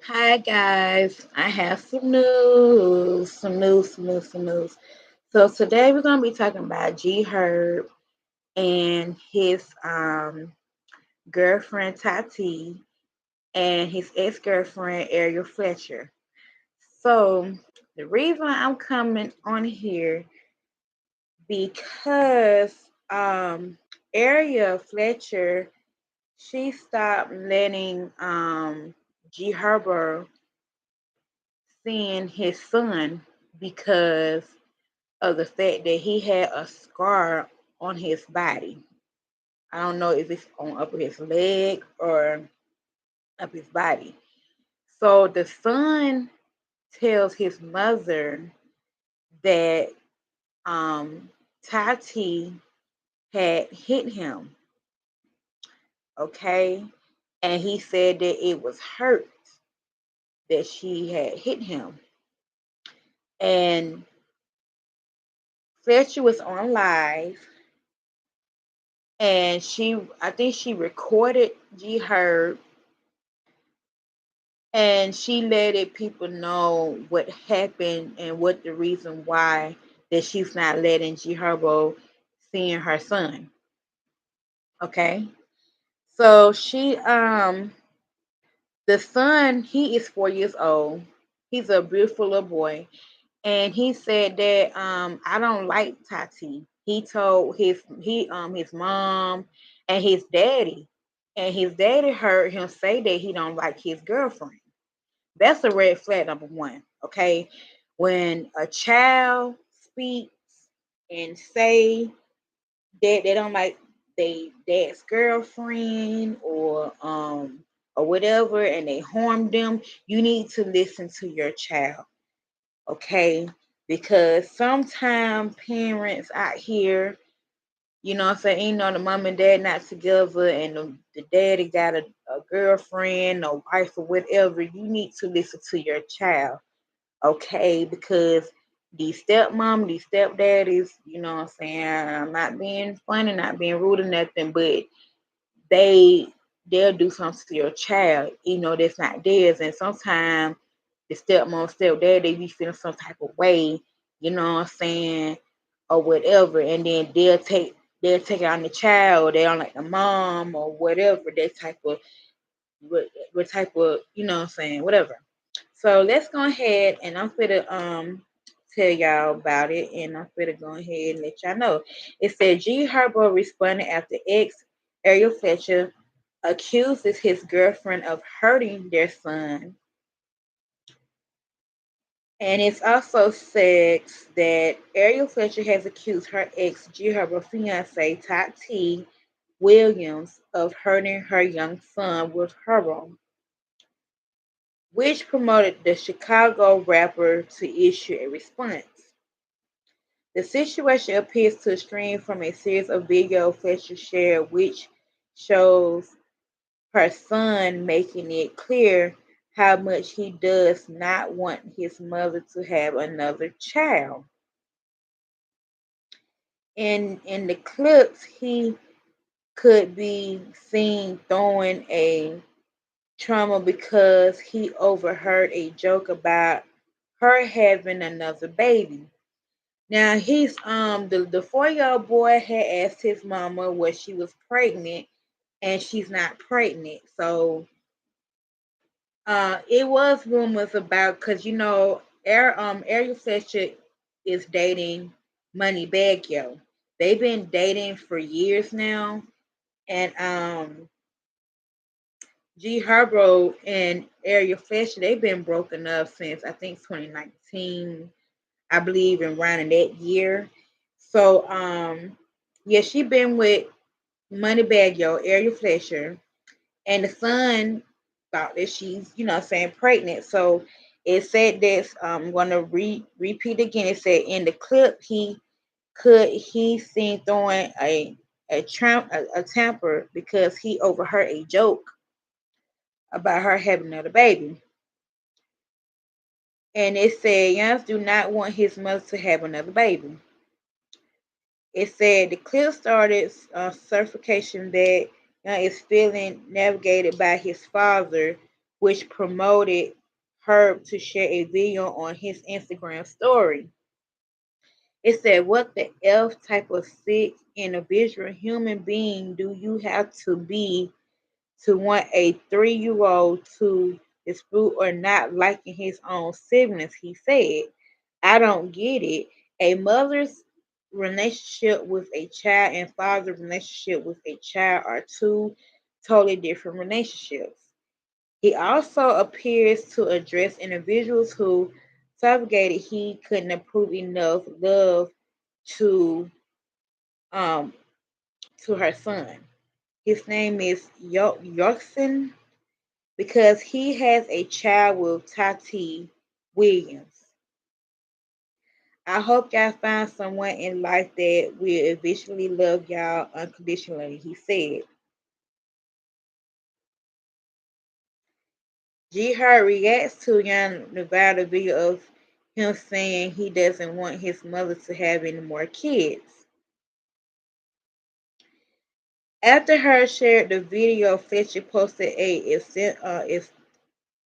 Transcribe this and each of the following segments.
Hi guys, I have some news. So today we're gonna be talking about G Herb and his girlfriend Tati and his ex-girlfriend Ariel Fletcher. So the reason I'm coming on here because Ariel Fletcher, she stopped letting G Herb seeing his son because of the fact that he had a scar on his body. I don't know if it's on up his leg or up his body. So the son tells his mother that um, Tati had hit him, okay? And he said that it was hurt that she had hit him. And Fletcher was on live and I think she recorded G Herb and she let it people know what happened and what the reason why that she's not letting G Herbo seeing her son. Okay. So the son, he is 4 years old. He's a beautiful little boy. And he said that I don't like Tati. He told his mom and his daddy. And his daddy heard him say that he don't like his girlfriend. That's a red flag number one. Okay. When a child speaks and say that they don't like they dad's girlfriend or whatever and they harm them, you need to listen to your child. Okay. Because sometimes parents out here, you know what I'm saying, the mom and dad not together and the daddy got a girlfriend or wife or whatever, you need to listen to your child. Okay, because these stepmom, these stepdaddies, you know what I'm saying, I'm not being funny, not being rude or nothing, but they they'll do something to your child, that's not theirs. And sometimes the stepmom, stepdad, they be feeling some type of way, you know what I'm saying, or whatever, and then they'll take it on the child, they don't like the mom or whatever, that type of what type of, what I'm saying, whatever. So let's go ahead and I'm gonna tell y'all about it and I'm gonna go ahead and let y'all know. It said G Herbo responded after ex Ariel Fletcher accuses his girlfriend of hurting their son. And it's also said that Ariel Fletcher has accused her ex G Herbo fiance Tati Williams of hurting her young son with Herbo, which promoted the Chicago rapper to issue a response. The situation appears to stream from a series of videos Fletcher shared, which shows her son making it clear how much he does not want his mother to have another child. In the clips, he could be seen throwing a trauma because he overheard a joke about her having another baby. Now he's the 4-year-old boy had asked his mama what she was pregnant and she's not pregnant. So it was rumors about because Ariel Fletcher is dating Money Baggio. They've been dating for years now, and G Herbo and Ariel Fletcher they've been broken up since I think 2019, I believe, in around in that year. So yeah, she been with Money Baggio, Ariel Fletcher, and the son thought that she's, saying pregnant. So it said this. I'm gonna repeat again. It said in the clip he seen throwing a temper because he overheard a joke about her having another baby. And it said Youngs do not want his mother to have another baby. It said the clip started certification that Young is feeling navigated by his father which promoted Herb to share a video on his Instagram story. It said, "What the F type of sick individual human being do you have to be to want a 3-year old to dispute or not liking his own siblings?" He said, "I don't get it. A mother's relationship with a child and father's relationship with a child are two totally different relationships." He also appears to address individuals who subjugated he couldn't prove enough love to um to her son. His name is Yorkson because he has a child with Tati Williams. "I hope y'all find someone in life that will eventually love y'all unconditionally," he said. G Hart reacts to Young Nevada video of him saying he doesn't want his mother to have any more kids. After her shared the video, Fletcher posted a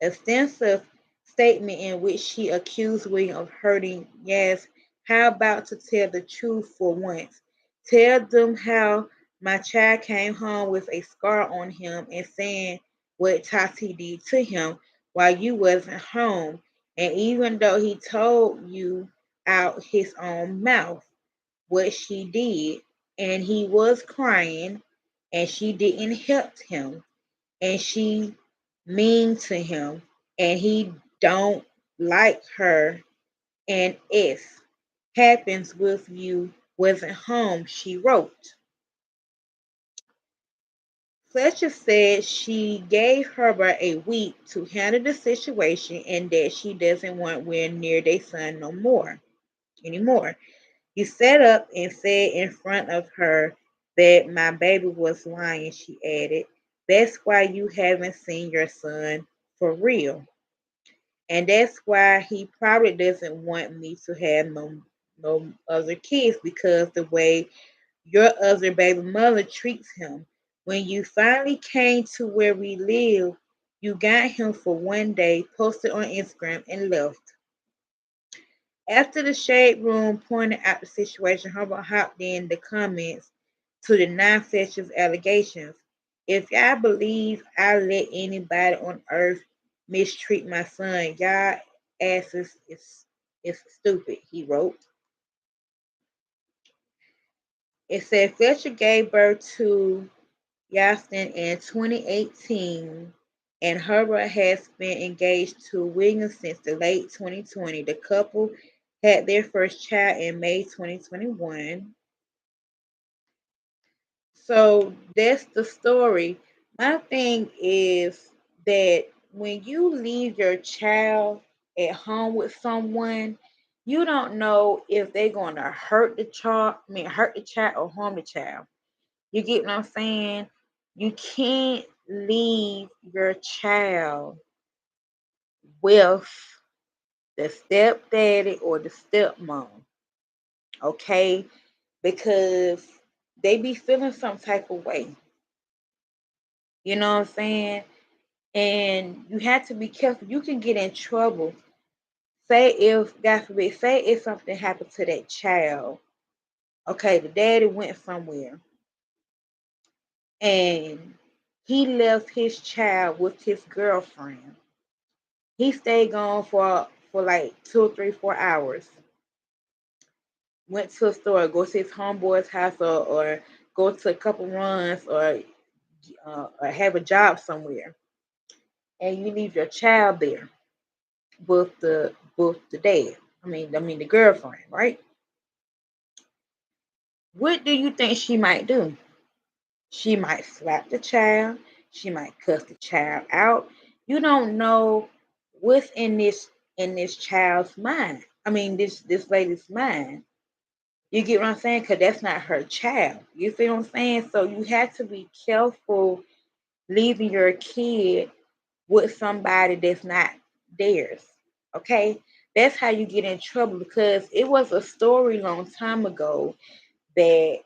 extensive statement in which she accused William of hurting. "Yes, how about to tell the truth for once? Tell them how my child came home with a scar on him and saying what Tati did to him while you wasn't home. And even though he told you out his own mouth what she did, and he was crying, and she didn't help him, and she mean to him, and he don't like her, and if happens with you wasn't home," she wrote. Fletcher said she gave Herbert a week to handle the situation and that she doesn't want Will near their son no more anymore. "He sat up and said in front of her that my baby was lying," she added. "That's why you haven't seen your son for real. And that's why he probably doesn't want me to have no other kids because the way your other baby mother treats him. When you finally came to where we live, you got him for one day, posted on Instagram, and left." After the Shade Room pointed out the situation, Herbert hopped in the comments to deny Fletcher's allegations. "If y'all believe I let anybody on earth mistreat my son, y'all asses is stupid," he wrote. It said Fletcher gave birth to Yastin in 2018, and Herbert has been engaged to Williams since the late 2020. The couple had their first child in May 2021. So that's the story. My thing is that when you leave your child at home with someone, you don't know if they're gonna hurt the child, hurt the child or harm the child. You get what I'm saying? You can't leave your child with the stepdaddy or the stepmom, okay? Because they be feeling some type of way. You know what I'm saying? And you have to be careful. You can get in trouble. Say if, God forbid, say if something happened to that child. Okay, the daddy went somewhere and he left his child with his girlfriend. He stayed gone for like 2, 3, 4 hours. Went to a store, go to his homeboy's house, or go to a couple runs, or have a job somewhere, and you leave your child there with the dad. I mean the girlfriend, right? What do you think she might do? She might slap the child. She might cuss the child out. You don't know what's in this child's mind. I mean, this lady's mind. You get what I'm saying? Because that's not her child. You see what I'm saying? So you have to be careful leaving your kid with somebody that's not theirs. Okay? That's how you get in trouble because it was a story long time ago that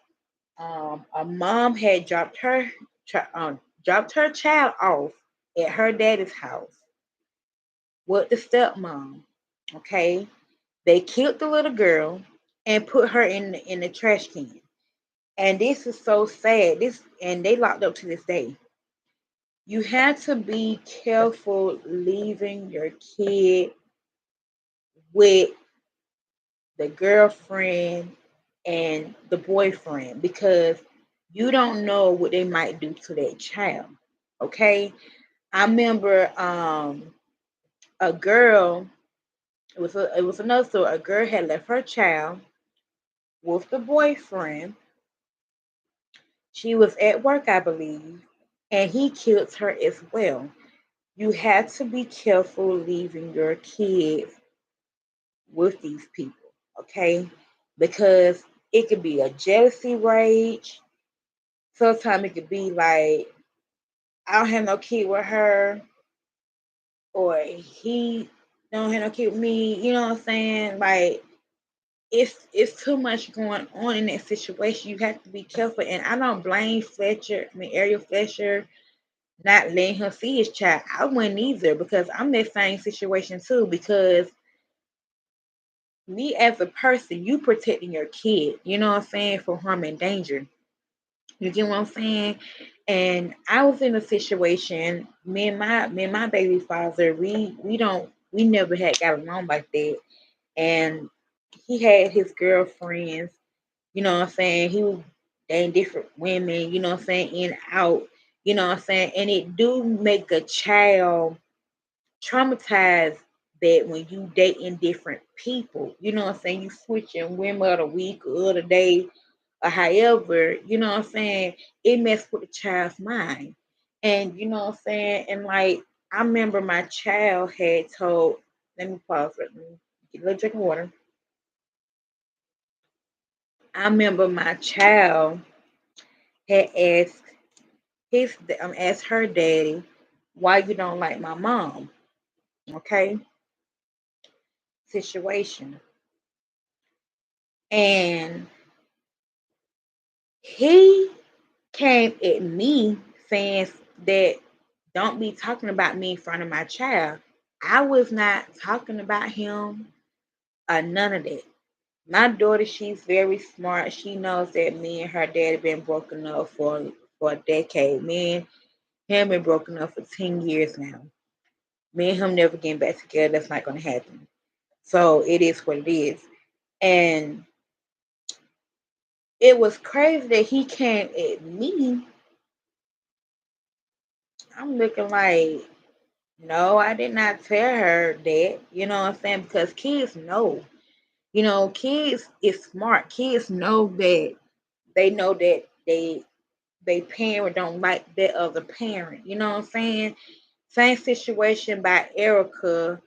a mom had dropped her child off at her daddy's house, with the stepmom. Okay, they killed the little girl and put her in the trash can. And this is so sad. This and they locked up to this day. You have to be careful leaving your kid with the girlfriend and the boyfriend because you don't know what they might do to that child. Okay. I remember a girl, it was another story. A girl had left her child with the boyfriend. She was at work, I believe, and he killed her as well. You have to be careful leaving your kids with these people, okay? Because it could be a jealousy rage. Sometimes it could be like, I don't have no kid with her, or he don't have no kid with me. You know what I'm saying? Like it's too much going on in that situation. You have to be careful. And I don't blame Ariel Fletcher not letting him see his child. I wouldn't either because I'm in that same situation too. Because me as a person, you protecting your kid, you know what I'm saying, from harm and danger. You get what I'm saying? And I was in a situation, me and my baby father, we never had got along like that. And he had his girlfriends, you know what I'm saying? He was dating different women, you know what I'm saying, in and out, you know what I'm saying? And it do make a child traumatized that when you dating different people, you know what I'm saying, you switching women of the week or the day or however, you know what I'm saying, it messed with the child's mind. And you know what I'm saying? And like I remember my child had told, let me pause it, let me get a little drink of water. I remember my child had asked her daddy, why you don't like my mom? Okay, situation. And he came at me saying that don't be talking about me in front of my child. I was not talking about him or none of that. My daughter, she's very smart. She knows that me and her dad have been broken up for a decade. Me and him been broken up for 10 years now. Me and him never getting back together. That's not gonna happen. So it is what it is. And it was crazy that he came at me. I'm looking like, no, I did not tell her that. You know what I'm saying? Because kids know. You know, kids is smart. Kids know that they know that they parent don't like that other parent. You know what I'm saying? Same situation by Erica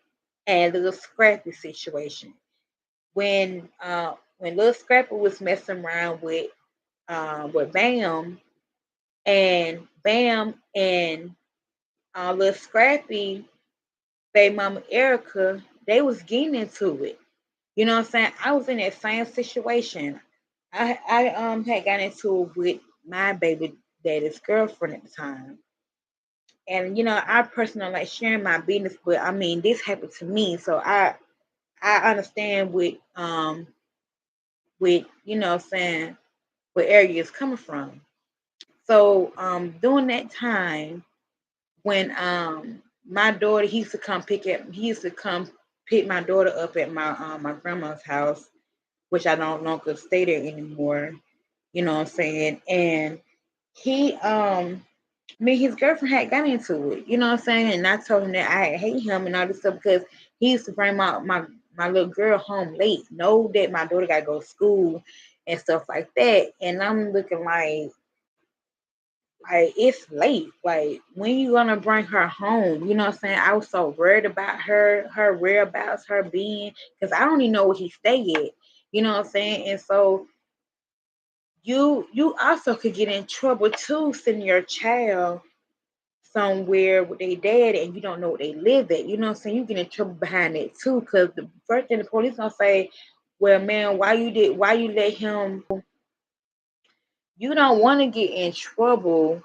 and Little Scrappy situation. When Little Scrappy was messing around with Bam and Little Scrappy, baby mama Erica, they was getting into it. You know what I'm saying? I was in that same situation. I had got into it with my baby daddy's girlfriend at the time. And you know, I personally don't like sharing my business, but I mean this happened to me. So I understand with you know what I'm saying where area is coming from. So during that time when my daughter he used to come pick my daughter up at my grandma's house, which I don't longer stay there anymore, you know what I'm saying? And he me and his girlfriend had got into it, you know what I'm saying? And I told him that I hate him and all this stuff because he used to bring my little girl home late, know that my daughter gotta go to school and stuff like that. And I'm looking like it's late. Like when you gonna bring her home? You know what I'm saying? I was so worried about her whereabouts, her being, because I don't even know where he stay at. You know what I'm saying? And so you also could get in trouble too, sending your child somewhere with their dad and you don't know where they live at. You know what I'm saying? You get in trouble behind that too, because the first thing the police gonna say, well, man, why you let him? You don't want to get in trouble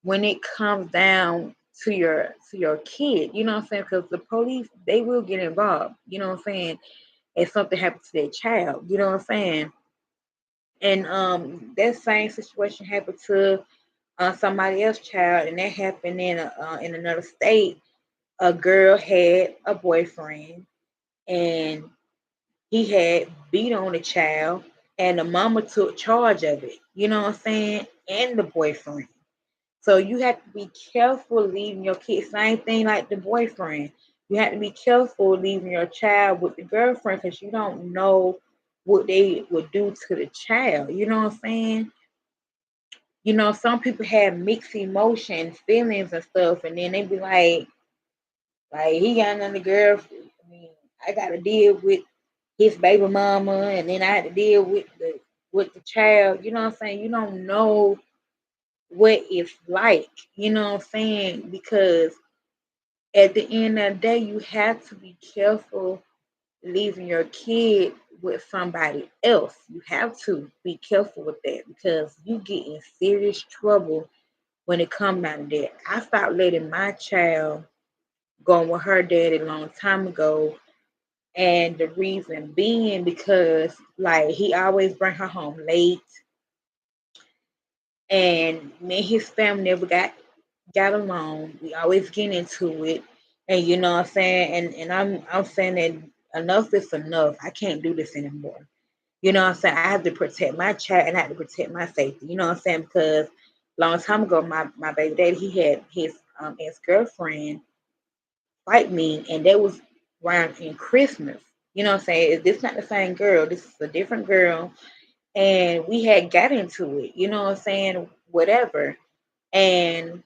when it comes down to your kid, you know what I'm saying? Because the police, they will get involved, you know what I'm saying, if something happens to their child, you know what I'm saying? And that same situation happened to somebody else's child, and that happened in another state. A girl had a boyfriend, and he had beat on the child, and the mama took charge of it, you know what I'm saying, and the boyfriend. So you have to be careful leaving your kid. Same thing like the boyfriend. You have to be careful leaving your child with the girlfriend because you don't know what they would do to the child. You know what I'm saying? You know, some people have mixed emotions, feelings and stuff, and then they be like he got another girl. I mean, I got to deal with his baby mama, and then I had to deal with the child. You know what I'm saying? You don't know what it's like. You know what I'm saying? Because at the end of the day, you have to be careful leaving your kid with somebody else. You have to be careful with that because you get in serious trouble when it comes down to that. I stopped letting my child go with her daddy a long time ago. And the reason being because like he always bring her home late, and me and his family never got along. We always get into it. And you know what I'm saying? And I'm saying that enough is enough. I can't do this anymore. You know what I'm saying? I have to protect my child and I have to protect my safety. You know what I'm saying? Because long time ago my baby daddy, he had his ex-girlfriend fight me, and that was around in Christmas. You know what I'm saying? This not the same girl. This is a different girl. And we had got into it, you know what I'm saying? Whatever. And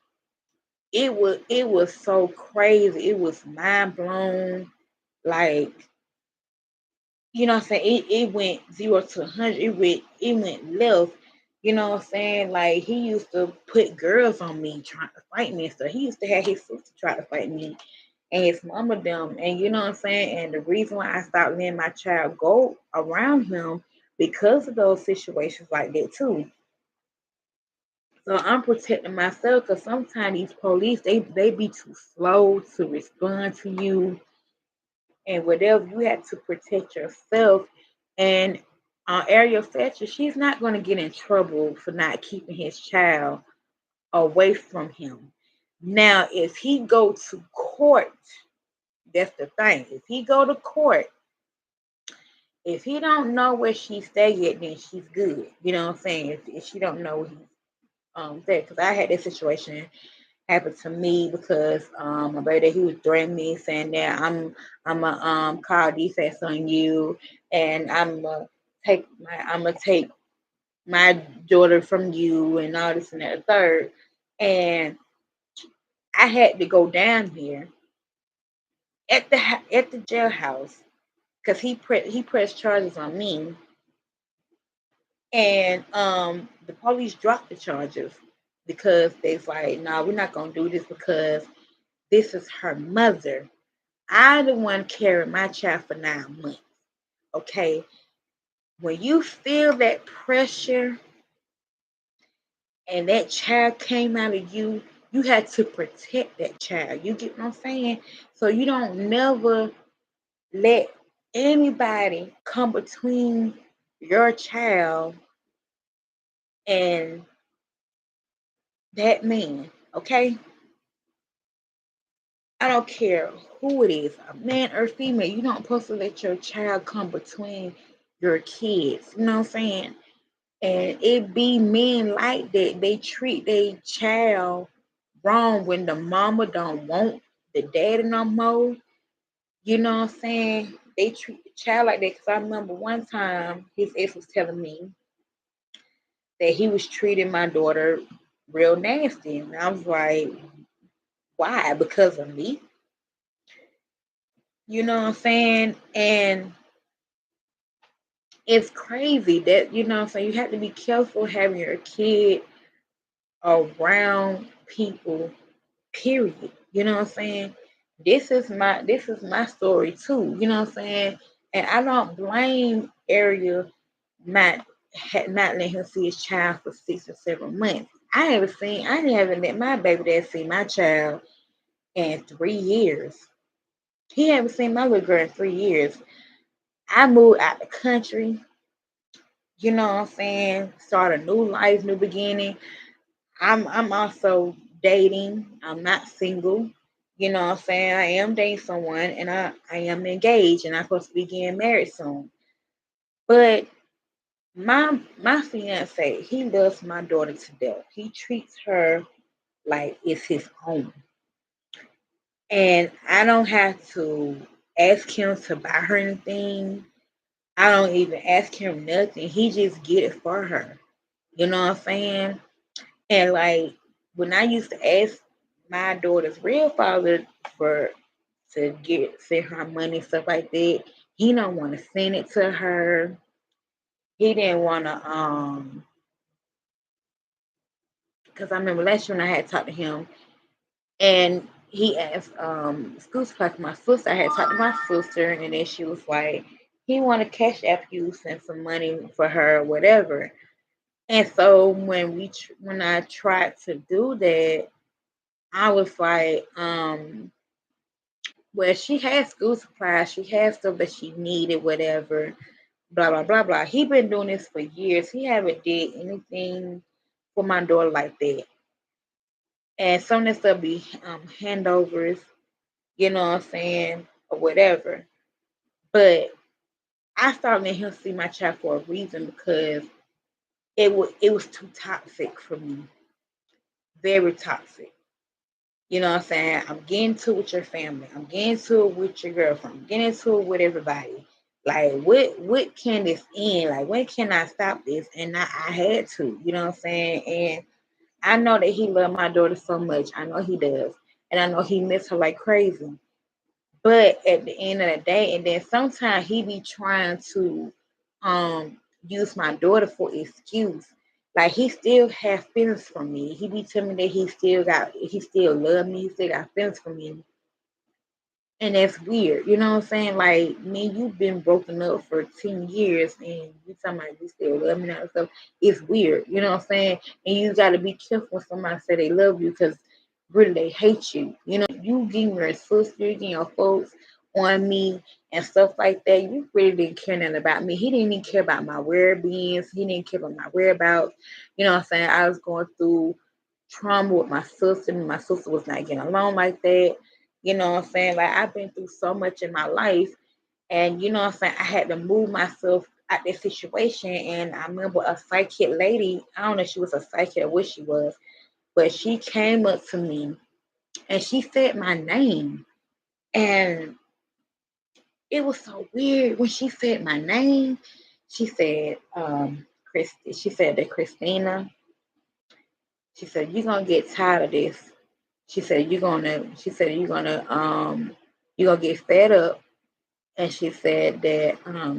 it was so crazy. It was mind blown. Like, you know what I'm saying? It went 0 to 100. It went left. You know what I'm saying? Like he used to put girls on me trying to fight me and stuff. He used to have his sister try to fight me and his mama them. And you know what I'm saying? And the reason why I stopped letting my child go around him because of those situations like that too. So I'm protecting myself because sometimes these police they be too slow to respond to you and whatever. You have to protect yourself. And Ariel Fletcher, she's not going to get in trouble for not keeping his child away from him. Now, if he go to court, that's the thing. If he go to court, if he don't know where she stay yet, then she's good. You know what I'm saying? If she don't know he's there, because I had this situation happened to me because my baby he was threatening me saying that I'm a call defense on you, and I'm gonna take my daughter from you and all this and that and third. And I had to go down here at the jailhouse because he pressed charges on me, and the police dropped the charges because they's like, no, nah, we're not gonna do this because this is her mother. I the one carrying my child for 9 months. Okay. When you feel that pressure and that child came out of you, you had to protect that child. You get what I'm saying? So you don't never let anybody come between your child and that man. Okay? I don't care who it is, a man or female. You don't supposed to let your child come between your kids. You know what I'm saying? And it be men like that. They treat their child wrong when the mama don't want the daddy no more. You know what I'm saying? They treat the child like that. Cause I remember one time his ex was telling me that he was treating my daughter real nasty. And I was like, why? Because of me? You know what I'm saying? And it's crazy that, you know what I'm saying, you have to be careful having your kid around people, period. You know what I'm saying? This is my story too. You know what I'm saying? And I don't blame Ariel not not letting him see his child for 6 or 7 months. I haven't let my baby dad see my child in 3 years. He haven't seen my little girl in 3 years. I moved out the country, you know what I'm saying? Start a new life, new beginning. I'm also dating. I'm not single. You know what I'm saying? I am dating someone and I am engaged and I'm supposed to be getting married soon. But my fiance, he loves my daughter to death. He treats her like it's his own. And I don't have to ask him to buy her anything. I don't even ask him nothing. He just get it for her. You know what I'm saying? And like when I used to ask my daughter's real father for to get send her money stuff like that, he don't want to send it to her. He didn't want to because I remember last year when I had talked to him and he asked school supply for my sister. I had talked to my sister and then she was like, he want to cash app you, send some money for her, whatever. And so when I tried to do that, I was like, well, she has school supplies, she has stuff that she needed, whatever, blah blah blah blah. He been doing this for years. He haven't did anything for my daughter like that. And some of this stuff be handovers, you know what I'm saying, or whatever. But I started letting him see my child for a reason because it was too toxic for me, very toxic. You know what I'm saying? I'm getting to it with your family. I'm getting to it with your girlfriend. I'm getting to it with everybody. Like what can this end? Like when can I stop this? And I had to, you know what I'm saying? And I know that he loved my daughter so much. I know he does. And I know he missed her like crazy. But at the end of the day, and then sometimes he be trying to use my daughter for excuse. Like he still have feelings for me. He be telling me that he still love me, he still got feelings for me. And that's weird. You know what I'm saying? Like me, you've been broken up for 10 years and you talking about you still love me and stuff. It's weird. You know what I'm saying? And you gotta be careful when somebody say they love you because really they hate you. You know, you getting your sister, getting your folks on me and stuff like that. You really didn't care nothing about me. He didn't even care about my whereabouts. He didn't care about my whereabouts. You know what I'm saying? I was going through trauma with my sister, and my sister was not getting along like that. You know what I'm saying? Like I've been through so much in my life, and you know what I'm saying? I had to move myself out that situation. And I remember a psychic lady, I don't know if she was a psychic or what she was, but she came up to me and she said my name. And it was so weird when she said my name. She said, Christy, she said that Christina, she said, you're gonna get tired of this. You're gonna get fed up. And she said that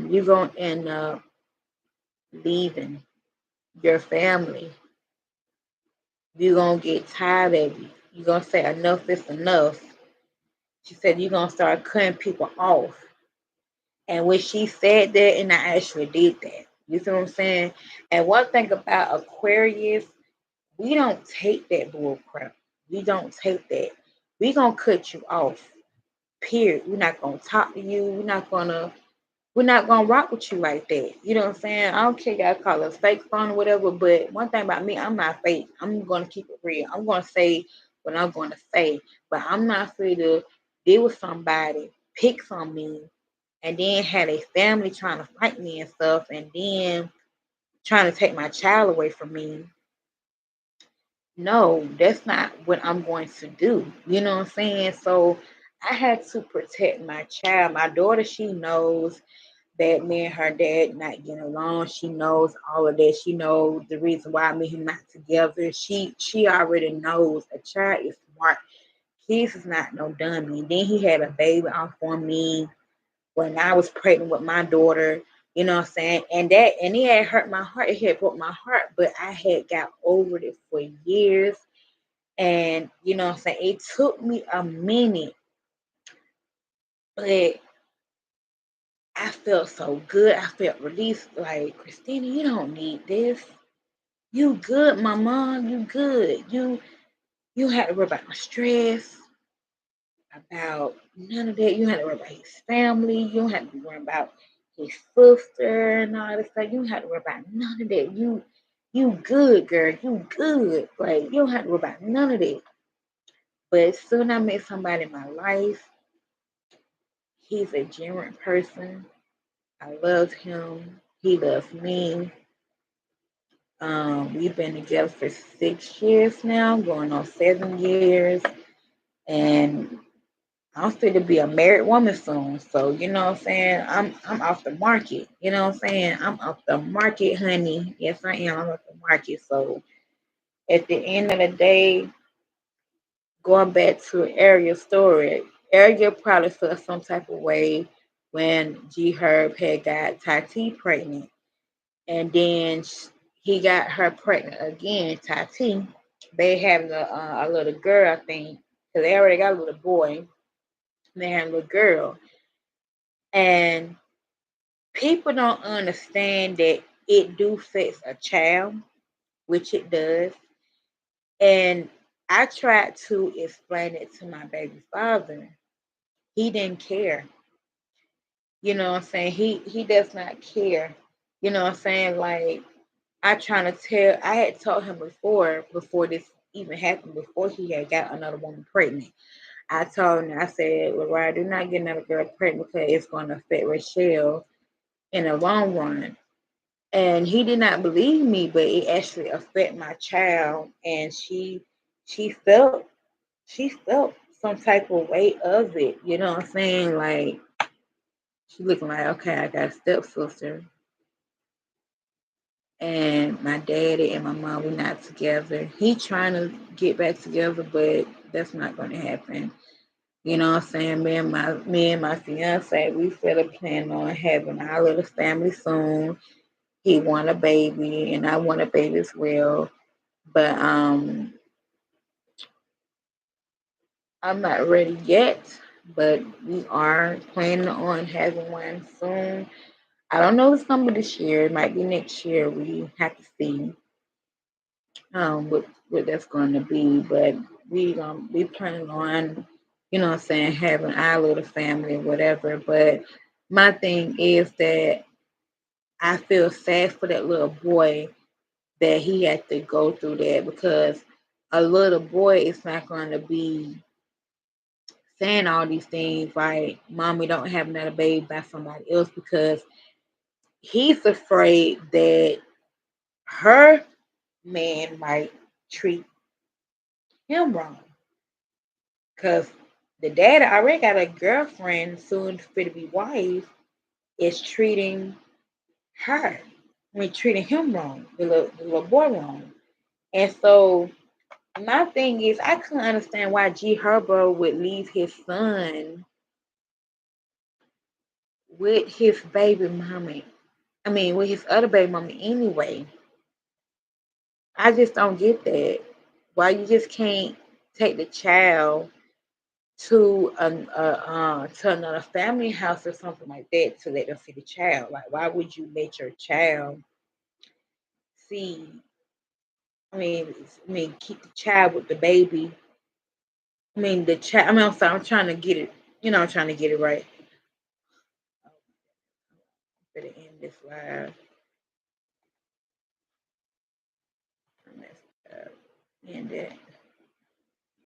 you're gonna end up leaving your family. You're gonna get tired of it. You're gonna say enough is enough. She said you're gonna start cutting people off. And when she said that, and I actually did that. You see what I'm saying? And one thing about Aquarius, we don't take that bull crap. We don't take that. We gonna cut you off. Period. We're not gonna talk to you. We're not gonna rock with you like that. You know what I'm saying? I don't care y'all call us fake phone or whatever, but one thing about me, I'm not fake. I'm gonna keep it real. I'm gonna say what I'm gonna say, but I'm not free to deal with somebody, pick on me, and then had a family trying to fight me and stuff, and then trying to take my child away from me. No, that's not what I'm going to do. You know what I'm saying? So I had to protect my child. My daughter, she knows that me and her dad not getting along. She knows all of that. She knows the reason why me and him not together. She already knows a child is smart. Kids is not no dummy. Then he had a baby off on me when I was pregnant with my daughter. You know what I'm saying? And it had hurt my heart. It had broke my heart, but I had got over it for years. And you know what I'm saying? It took me a minute, but I felt so good. I felt released. Like, Christina, you don't need this. You good, my mom. You good. You had to worry about my stress. about none of that. You don't have to worry about his family. You don't have to be worrying about his sister and all this stuff. You don't have to worry about none of that. You good, girl. You good. Like you don't have to worry about none of that. But soon I met somebody in my life. He's a genuine person. I love him. He loves me. We've been together for 6 years now, going on 7 years, and I'm fit to be a married woman soon. So you know what I'm saying? I'm off the market. You know what I'm saying? I'm off the market, honey. Yes, I am. I'm off the market. So at the end of the day, going back to Ariel's story, Ariel probably felt some type of way when G Herb had got Tati pregnant. And then he got her pregnant again, Tati. They having a little girl, I think, because they already got a little boy. They have a little girl. And people don't understand that it do fix a child, which it does. And I tried to explain it to my baby father. He didn't care. You know what I'm saying? He does not care. You know what I'm saying? Like I trying to tell I had told him before this even happened, before he had got another woman pregnant. I told him, I said, well, Ryan, do not get another girl pregnant because it's gonna affect Rachelle in the long run. And he did not believe me, but it actually affected my child, and she felt she felt some type of weight of it. You know what I'm saying? Like she looking like, okay, I got a stepsister, and my daddy and my mom, we're not together. He trying to get back together, but that's not going to happen. You know what I'm saying? Me and my fiance, we feel a plan on having our little family soon. He want a baby, and I want a baby as well. But I'm not ready yet. But we are planning on having one soon. I don't know if it's gonna be this year. It might be next year. We have to see what that's going to be. But we planning on, you know what I'm saying, having our little family or whatever. But my thing is that I feel sad for that little boy that he had to go through that, because a little boy is not going to be saying all these things like, mommy, don't have another baby by somebody else, because he's afraid that her man might treat him wrong. Because the dad already got a girlfriend, soon fit to be wife, is treating her. I mean, treating him wrong, the little boy wrong. And so my thing is, I couldn't understand why G Herbo would leave his son with his baby mama. I mean, with his other baby mama anyway. I just don't get that. Why you just can't take the child to another family house or something like that to let them see the child? Like, why would you let your child see? I mean, keep the child with the baby. I mean, the child. I mean, I'm sorry, I'm trying to get it. I'm trying to get it right. Better end this live. I messed up. End it.